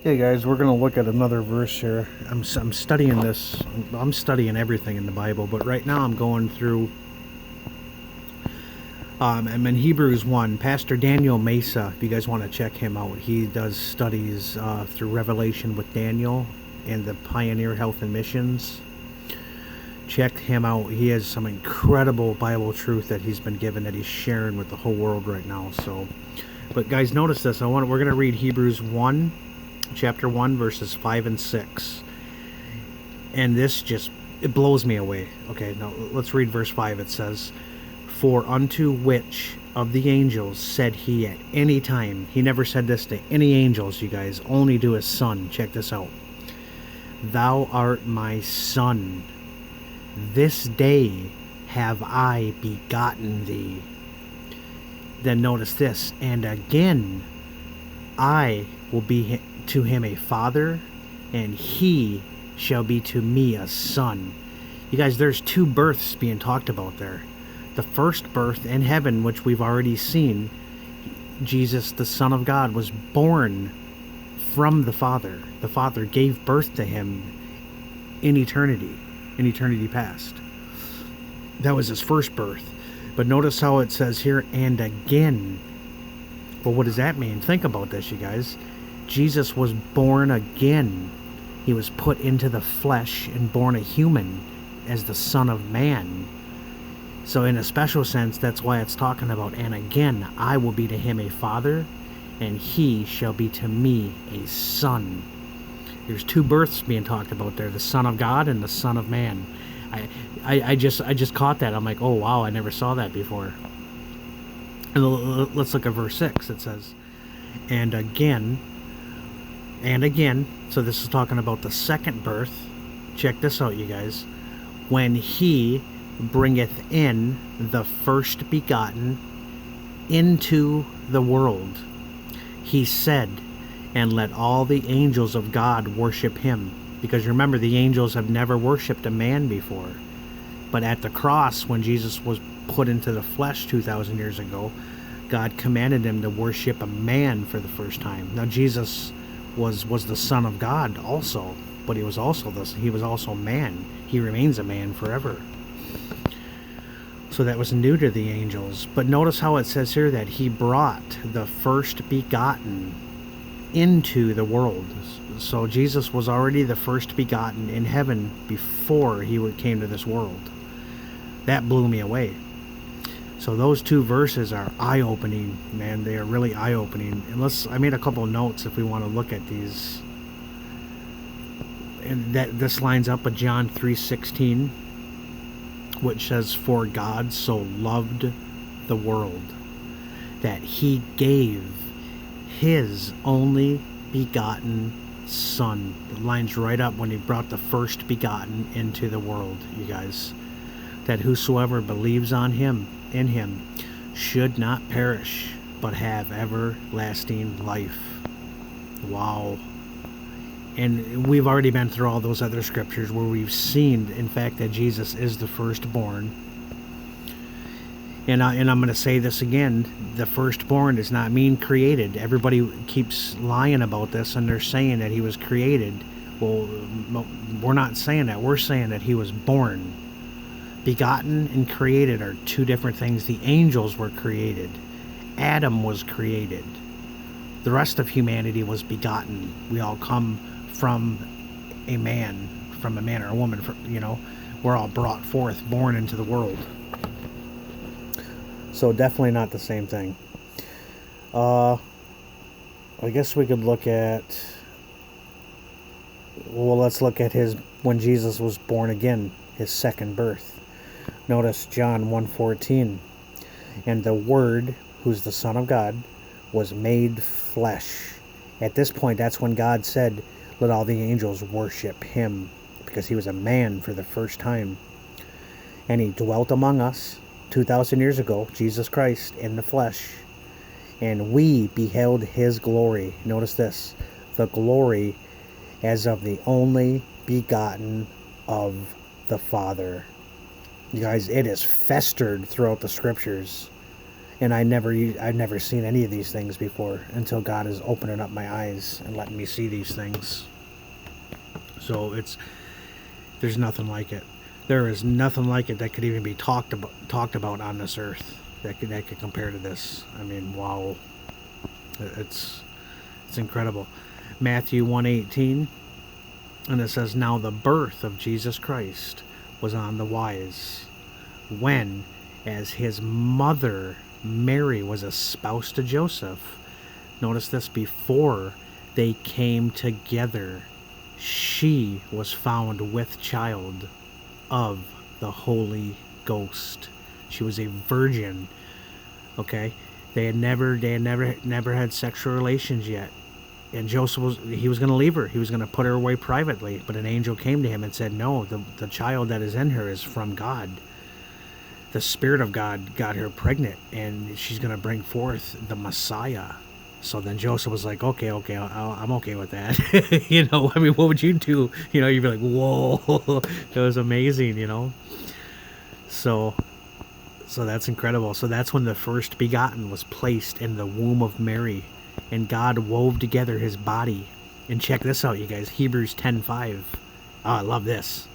Hey guys, we're going to look at another verse here. I'm studying this. I'm studying everything in the Bible, but right now I'm going through. I'm in Hebrews 1. Pastor Daniel Mesa, if you guys want to check him out, he does studies through Revelation with Daniel and the Pioneer Health and Missions. Check him out. He has some incredible Bible truth that he's been given that he's sharing with the whole world right now. But guys, notice this. We're going to read Hebrews 1. Chapter 1 verses 5 and 6, and this just, it blows me away. Okay, now let's read verse 5. It says, for unto which of the angels said he at any time, he never said this to any angels, you guys, only to his son. Check this out. Thou art my son, this day have I begotten thee. Then notice this, and again I will be to him a father, and he shall be to me a son. You guys, there's two births being talked about there. The first birth in heaven, which we've already seen, Jesus, the Son of God, was born from the Father. The Father gave birth to him in eternity past. That was his first birth. But notice how it says here, and again. Well, what does that mean? Think about this, you guys. Jesus was born again. He was put into the flesh and born a human as the Son of Man. So in a special sense, that's why it's talking about, and again, I will be to him a father, and he shall be to me a son. There's two births being talked about there, the Son of God and the Son of Man. I just caught that. I'm like, oh wow, I never saw that before. And let's look at verse 6. It says, and again, so this is talking about the second birth. Check this out, you guys. When he bringeth in the first begotten into the world, he said, and let all the angels of God worship him. Because remember, the angels have never worshipped a man before. But at the cross, when Jesus was put into the flesh 2,000 years ago, God commanded him to worship a man for the first time. Now Jesus was the Son of God also, but he was also man. He remains a man forever. So that was new to the angels. But notice how it says here that he brought the first begotten into the world. So Jesus was already the first begotten in heaven before he came to this world. That blew me away. So those two verses are eye-opening, man. They are really eye-opening. And I made a couple of notes if we want to look at these. And this lines up with John 3:16, which says, for God so loved the world that he gave his only begotten son. It lines right up when he brought the first begotten into the world, you guys. That whosoever believes on him, in him, should not perish, but have everlasting life. Wow. And we've already been through all those other scriptures where we've seen, in fact, that Jesus is the firstborn. And I'm going to say this again, the firstborn does not mean created. Everybody keeps lying about this, and they're saying that he was created. Well, we're not saying that. We're saying that he was born. Begotten and created are two different things. The angels were created. Adam was created. The rest of humanity was begotten. We all come from a man or a woman. We're all brought forth, born into the world. So definitely not the same thing. I guess we could look at. Well, let's look at when Jesus was born again, his second birth. Notice John 1:14. And the Word, who's the Son of God, was made flesh. At this point, that's when God said, let all the angels worship him, because he was a man for the first time. And he dwelt among us 2,000 years ago, Jesus Christ in the flesh. And we beheld his glory. Notice this, the glory as of the only begotten of the Father. You guys, it is festered throughout the scriptures. And I've never seen any of these things before until God is opening up my eyes and letting me see these things. So there's nothing like it. There is nothing like it that could even be talked about on this earth that could compare to this. I mean, wow, it's incredible. Matthew 1:18, and it says, "Now the birth of Jesus Christ was on the wise, when, as his mother Mary was espoused to Joseph." Notice this: before they came together, she was found with child of the Holy Ghost. She was a virgin. Okay, they had never had sexual relations yet, and Joseph was going to leave her. He was going to put her away privately, but an angel came to him and said, "No, the child that is in her is from God. The Spirit of God got her pregnant, and she's going to bring forth the Messiah." So then Joseph was like, okay, I'm okay with that. I mean, what would you do? You'd be like, whoa, that was amazing. So that's incredible. So that's when the first begotten was placed in the womb of Mary, and God wove together his body. And check this out, you guys, Hebrews 10:5. Oh, I love this.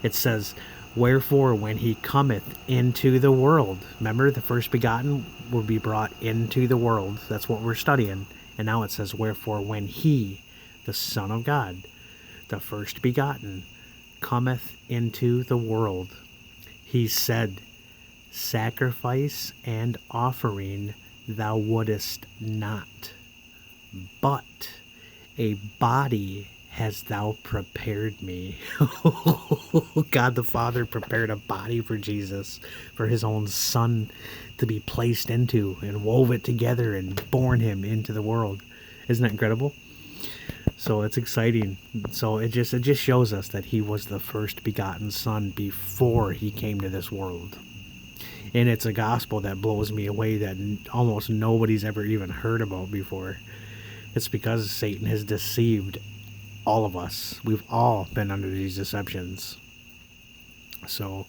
It says, "Wherefore, when he cometh into the world," remember, the first begotten will be brought into the world. That's what we're studying. And now it says, "Wherefore, when he, the Son of God, the first begotten, cometh into the world, he said, Sacrifice and offering thou wouldest not, but a body hast thou prepared me." God the Father prepared a body for Jesus, for his own Son to be placed into, and wove it together and born him into the world. Isn't that incredible? So it's exciting. So it just shows us that he was the first begotten Son before he came to this world. And it's a gospel that blows me away, that almost nobody's ever even heard about before. It's because Satan has deceived all of us. We've all been under these deceptions. So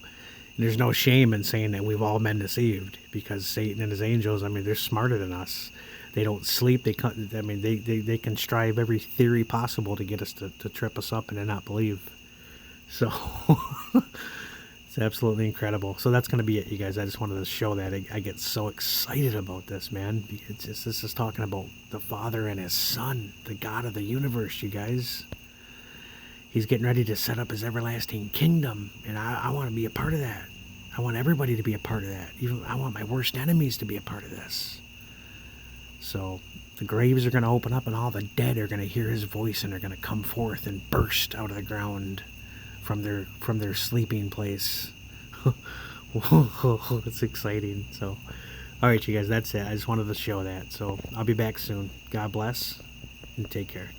there's no shame in saying that we've all been deceived, because Satan and his angels, I mean, they're smarter than us. They don't sleep. They can strive every theory possible to get us to trip us up and to not believe. So it's absolutely incredible. So that's going to be it, you guys. I just wanted to show that. I get so excited about this, man. This is talking about the Father and his Son, the God of the universe, you guys. He's getting ready to set up his everlasting kingdom, and I want to be a part of that. I want everybody to be a part of that. Even I want my worst enemies to be a part of this. So the graves are going to open up, and all the dead are going to hear his voice, and they're going to come forth and burst out of the ground from their sleeping place. It's exciting. So, all right, you guys, that's it. I just wanted to show that. So I'll be back soon. God bless, and take care.